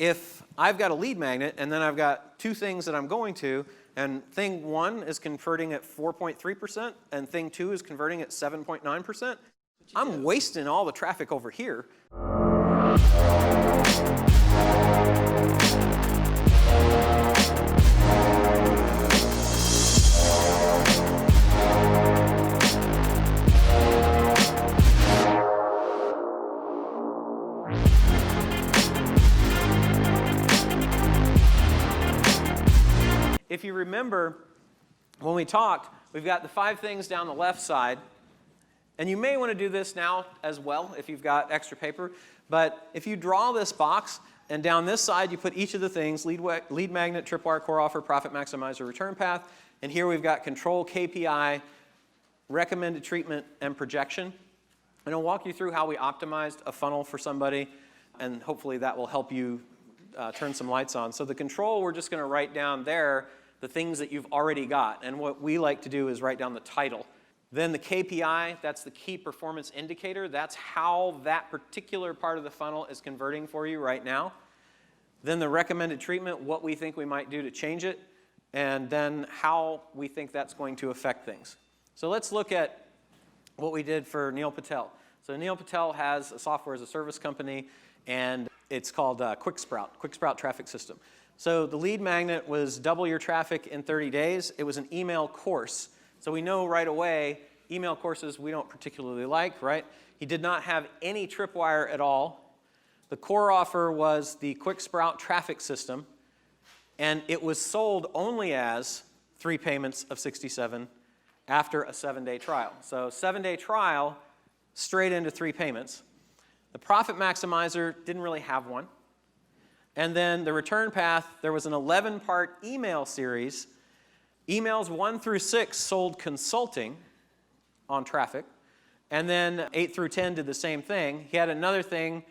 if I've got a lead magnet and then I've got two things that I'm going to, and thing 1 is converting at 4.3% and thing 2 is converting at 7.9%, I'm wasting all the traffic over here. If you remember, when we talked, we've got the 5 things down the left side. And you may want to do this now as well if you've got extra paper. But if you draw this box, and down this side you put each of the things, lead magnet, tripwire, core offer, profit maximizer, return path. And here we've got control, KPI, recommended treatment, and projection. And I'll walk you through how we optimized a funnel for somebody. And hopefully that will help you turn some lights on. So the control, we're just going to write down there the things that you've already got. And what we like to do is write down the title. Then the KPI, that's the key performance indicator. That's how that particular part of the funnel is converting for you right now. Then the recommended treatment, what we think we might do to change it, and then how we think that's going to affect things. So let's look at what we did for Neil Patel. So Neil Patel has a software as a service company, and it's called QuickSprout traffic system. So the lead magnet was double your traffic in 30 days. It was an email course. So we know right away, email courses we don't particularly like, right? He did not have any tripwire at all. The core offer was the QuickSprout traffic system, and it was sold only as 3 payments of 67 after a 7-day trial. So 7-day trial, straight into 3 payments. The profit maximizer didn't really have one. And then the return path, there was an 11-part email series. Emails 1 through 6 sold consulting on traffic. And then 8 through 10 did the same thing. He had another thing,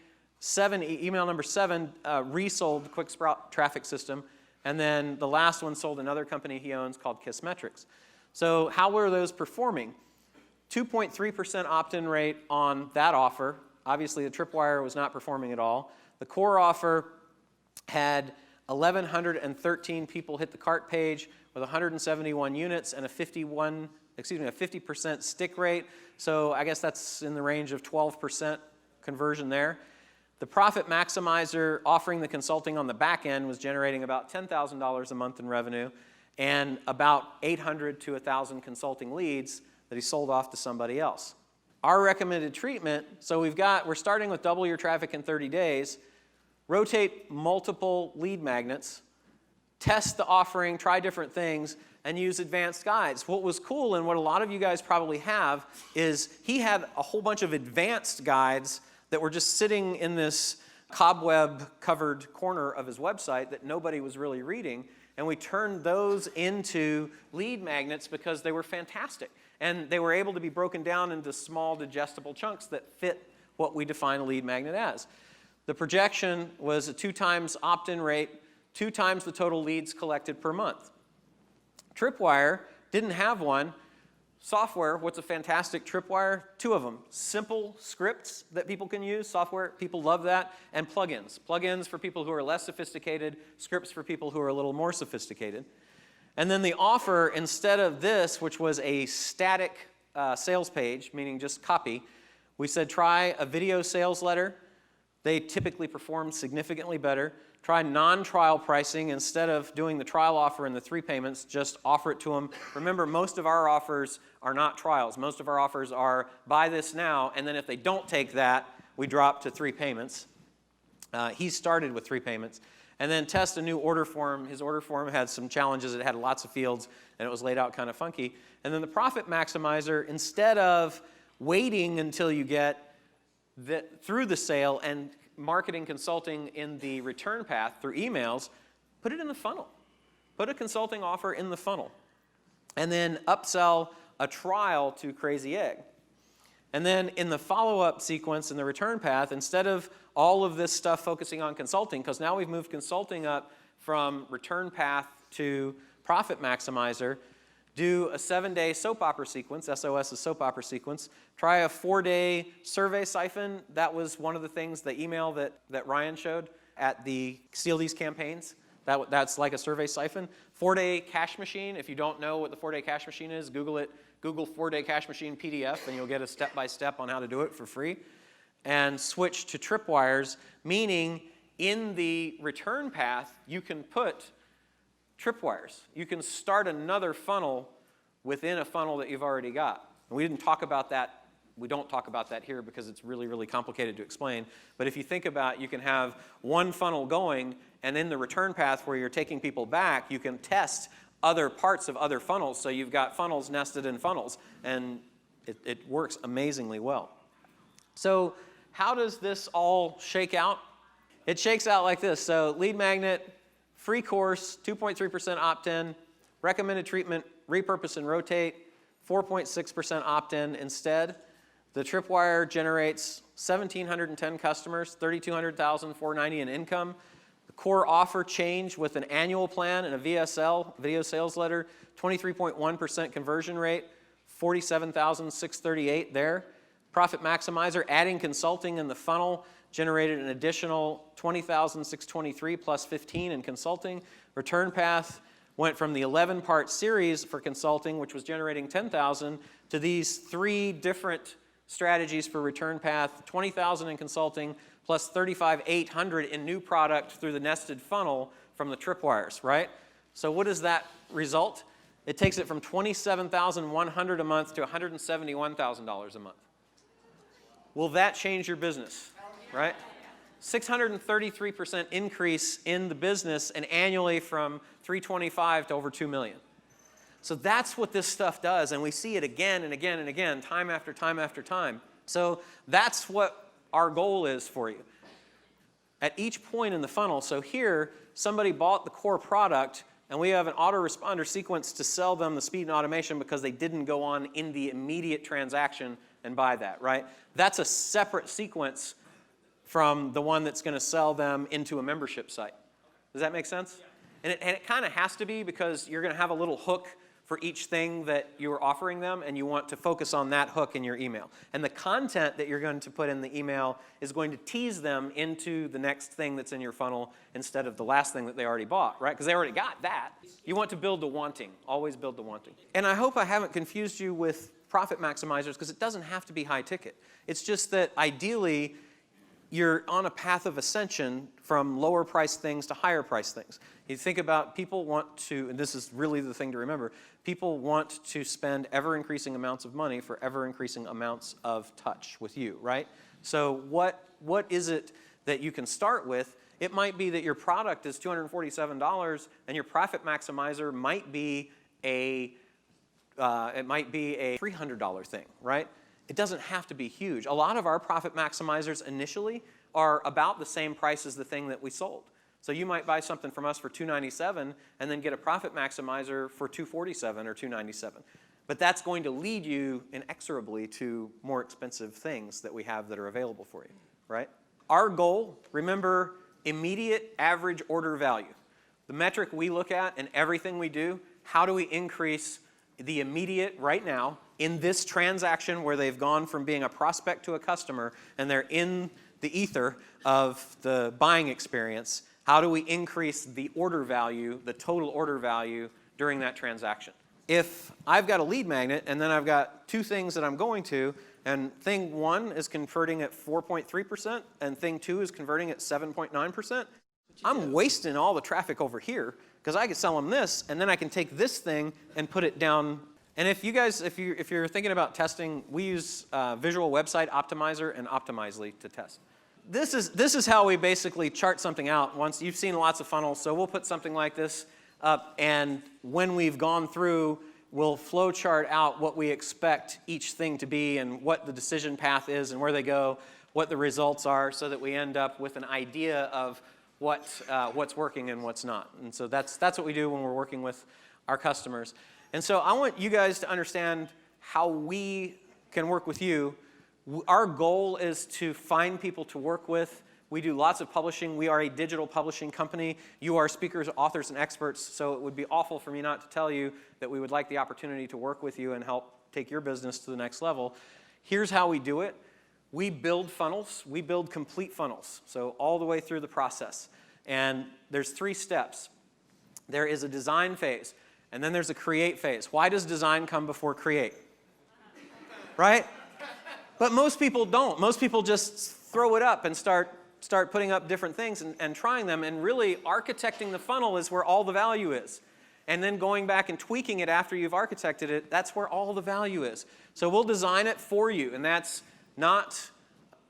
email number 7 resold QuickSprout traffic system. And then the last one sold another company he owns called Kissmetrics. So how were those performing? 2.3% opt-in rate on that offer. Obviously, the tripwire was not performing at all. The core offer had 1,113 people hit the cart page with 171 units and a 50% stick rate. So I guess that's in the range of 12% conversion there. The profit maximizer offering the consulting on the back end was generating about $10,000 a month in revenue and about 800 to 1,000 consulting leads that he sold off to somebody else. Our recommended treatment, so we're starting with double your traffic in 30 days, rotate multiple lead magnets, test the offering, try different things, and use advanced guides. What was cool, and what a lot of you guys probably have, is he had a whole bunch of advanced guides that were just sitting in this cobweb-covered corner of his website that nobody was really reading, and we turned those into lead magnets because they were fantastic. And they were able to be broken down into small, digestible chunks that fit what we define a lead magnet as. The projection was a 2 times opt-in rate, 2 times the total leads collected per month. Tripwire didn't have one. Software, what's a fantastic tripwire? 2 of them. Simple scripts that people can use, software, people love that, and plugins. Plugins for people who are less sophisticated, scripts for people who are a little more sophisticated. And then the offer, instead of this, which was a static sales page, meaning just copy, we said try a video sales letter. They typically perform significantly better. Try non-trial pricing. Instead of doing the trial offer and the 3 payments, just offer it to them. Remember, most of our offers are not trials. Most of our offers are buy this now, and then if they don't take that, we drop to 3 payments. He started with 3 payments. And then test a new order form. His order form had some challenges. It had lots of fields, and it was laid out kind of funky. And then the profit maximizer, instead of waiting until you get through the sale and marketing consulting in the return path through emails, put it in the funnel. Put a consulting offer in the funnel. And then upsell a trial to Crazy Egg. And then in the follow-up sequence in the return path, instead of all of this stuff focusing on consulting, because now we've moved consulting up from return path to profit maximizer, do a 7-day soap opera sequence, SOS is soap opera sequence, try a 4-day survey siphon. That was one of the things, the email that Ryan showed. at steal these campaigns. That's like a survey siphon. 4-day cash machine, if you don't know what the 4-day cash machine is, Google it. Google 4-day cash machine PDF, and you'll get a step-by-step on how to do it for free. And switch to tripwires, meaning in the return path, you can put tripwires. You can start another funnel within a funnel that you've already got. And we didn't talk about that. We don't talk about that here because it's really, really complicated to explain. But if you think about it, you can have one funnel going, and in the return path where you're taking people back, you can test other parts of other funnels. So you've got funnels nested in funnels, and it works amazingly well. So how does this all shake out? It shakes out like this. So lead magnet, free course, 2.3% opt-in, recommended treatment, repurpose and rotate, 4.6% opt-in instead. The tripwire generates 1,710 customers, $3,200,490 in income. The core offer change with an annual plan and a VSL, video sales letter, 23.1% conversion rate, 47,638 there. Profit maximizer, adding consulting in the funnel, generated an additional 20,623 plus 15 in consulting. Return path went from the 11-part series for consulting, which was generating 10,000, to these 3 different strategies for return path, 20,000 in consulting, plus 35,800 in new product through the nested funnel from the tripwires, right? So what does that result? It takes it from $27,100 a month to $171,000 a month. Will that change your business, right? 633% increase in the business, and annually from 325 to over 2 million. So that's what this stuff does, and we see it again and again and again, time after time after time. So that's what our goal is for you. At each point in the funnel, so here, somebody bought the core product, and we have an autoresponder sequence to sell them the speed and automation because they didn't go on in the immediate transaction and buy that, right? That's a separate sequence from the one that's going to sell them into a membership site. Does that make sense? And it kind of has to be, because you're going to have a little hook for each thing that you're offering them, and you want to focus on that hook in your email. And the content that you're going to put in the email is going to tease them into the next thing that's in your funnel instead of the last thing that they already bought, right? Because they already got that. You want to build the wanting. Always build the wanting. And I hope I haven't confused you with profit maximizers, because it doesn't have to be high ticket. It's just that ideally, you're on a path of ascension from lower priced things to higher priced things. You think about, people want to, and this is really the thing to remember, people want to spend ever increasing amounts of money for ever increasing amounts of touch with you, right? So what is it that you can start with? It might be that your product is $247 and your profit maximizer might be a $300 thing, right? It doesn't have to be huge. A lot of our profit maximizers initially are about the same price as the thing that we sold. So you might buy something from us for $297 and then get a profit maximizer for $247 or $297. But that's going to lead you inexorably to more expensive things that we have that are available for you, right? Our goal, remember, immediate average order value. The metric we look at in everything we do, how do we increase the immediate right now in this transaction where they've gone from being a prospect to a customer and they're in the ether of the buying experience, how do we increase the order value, the total order value during that transaction? If I've got a lead magnet and then I've got 2 things that I'm going to, and thing 1 is converting at 4.3% and thing 2 is converting at 7.9%, I'm wasting all the traffic over here because I could sell them this, and then I can take this thing and put it down. And if you guys, if you're thinking about testing, we use Visual Website Optimizer and Optimizely to test. This is how we basically chart something out. Once you've seen lots of funnels, so we'll put something like this up, and when we've gone through, we'll flow chart out what we expect each thing to be and what the decision path is and where they go, what the results are, so that we end up with an idea of what's working and what's not. And so that's what we do when we're working with our customers. And so I want you guys to understand how we can work with you. Our goal is to find people to work with. We do lots of publishing. We are a digital publishing company. You are speakers, authors, and experts, so it would be awful for me not to tell you that we would like the opportunity to work with you and help take your business to the next level. Here's how we do it. We build funnels. We build complete funnels, so all the way through the process. And there's 3 steps. There is a design phase, and then there's a create phase. Why does design come before create? Right? But most people don't. Most people just throw it up and start putting up different things and trying them, and really architecting the funnel is where all the value is. And then going back and tweaking it after you've architected it, that's where all the value is. So we'll design it for you, and that's not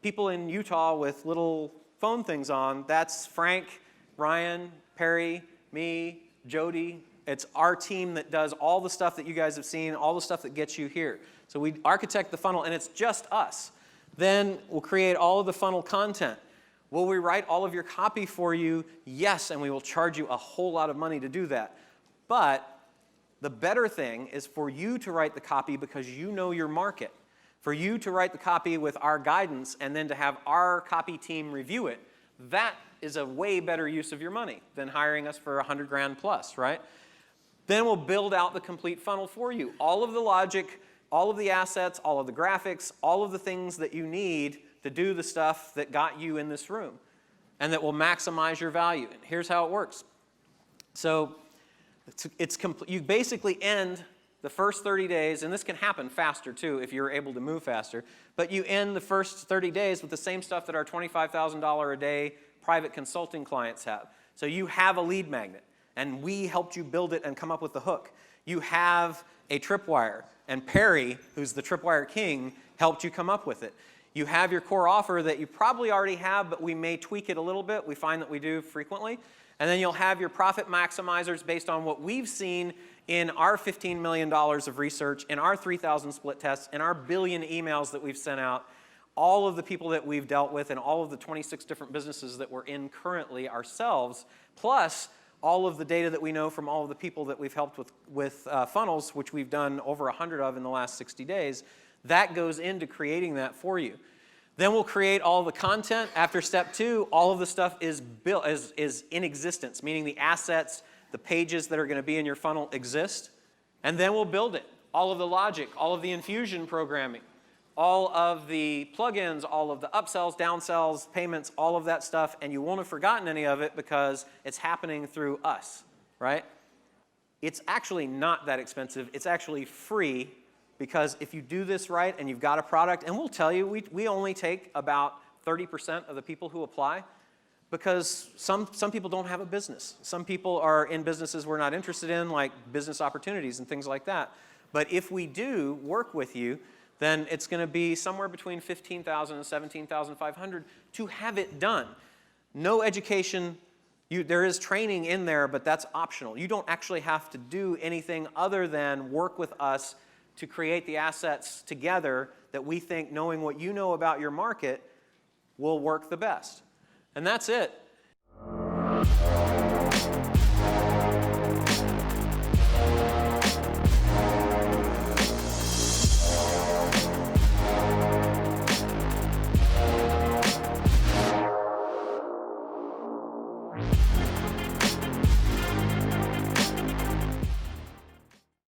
people in Utah with little phone things on. That's Frank, Ryan, Perry, me, Jody. It's our team that does all the stuff that you guys have seen, all the stuff that gets you here. So we architect the funnel, and it's just us. Then we'll create all of the funnel content. Will we write all of your copy for you? Yes, and we will charge you a whole lot of money to do that. But the better thing is for you to write the copy because you know your market. For you to write the copy with our guidance and then to have our copy team review it, that is a way better use of your money than hiring us for $100 grand plus, right? Then we'll build out the complete funnel for you. All of the logic, all of the assets, all of the graphics, all of the things that you need to do the stuff that got you in this room and that will maximize your value. And here's how it works. So you basically end the first 30 days, and this can happen faster too if you're able to move faster, but you end the first 30 days with the same stuff that our $25,000 a day private consulting clients have. So you have a lead magnet, and we helped you build it and come up with the hook. You have a tripwire, and Perry, who's the tripwire king, helped you come up with it. You have your core offer that you probably already have, but we may tweak it a little bit. We find that we do frequently. And then you'll have your profit maximizers based on what we've seen in our $15 million of research, in our 3,000 split tests, in our billion emails that we've sent out, all of the people that we've dealt with, and all of the 26 different businesses that we're in currently ourselves, plus all of the data that we know from all of the people that we've helped with funnels, which we've done over 100 of in the last 60 days, that goes into creating that for you. Then we'll create all the content. After step 2, all of the stuff is built, is in existence, meaning the assets, the pages that are going to be in your funnel exist. And then we'll build it. All of the logic, all of the infusion programming, all of the plugins, all of the upsells, downsells, payments, all of that stuff. And you won't have forgotten any of it because it's happening through us, right? It's actually not that expensive. It's actually free. Because if you do this right and you've got a product, and we'll tell you, we only take about 30% of the people who apply because some people don't have a business. Some people are in businesses we're not interested in, like business opportunities and things like that. But if we do work with you, then it's going to be somewhere between $15,000 and $17,500 to have it done. No education. There is training in there, but that's optional. You don't actually have to do anything other than work with us to create the assets together that we think, knowing what you know about your market, will work the best. And that's it.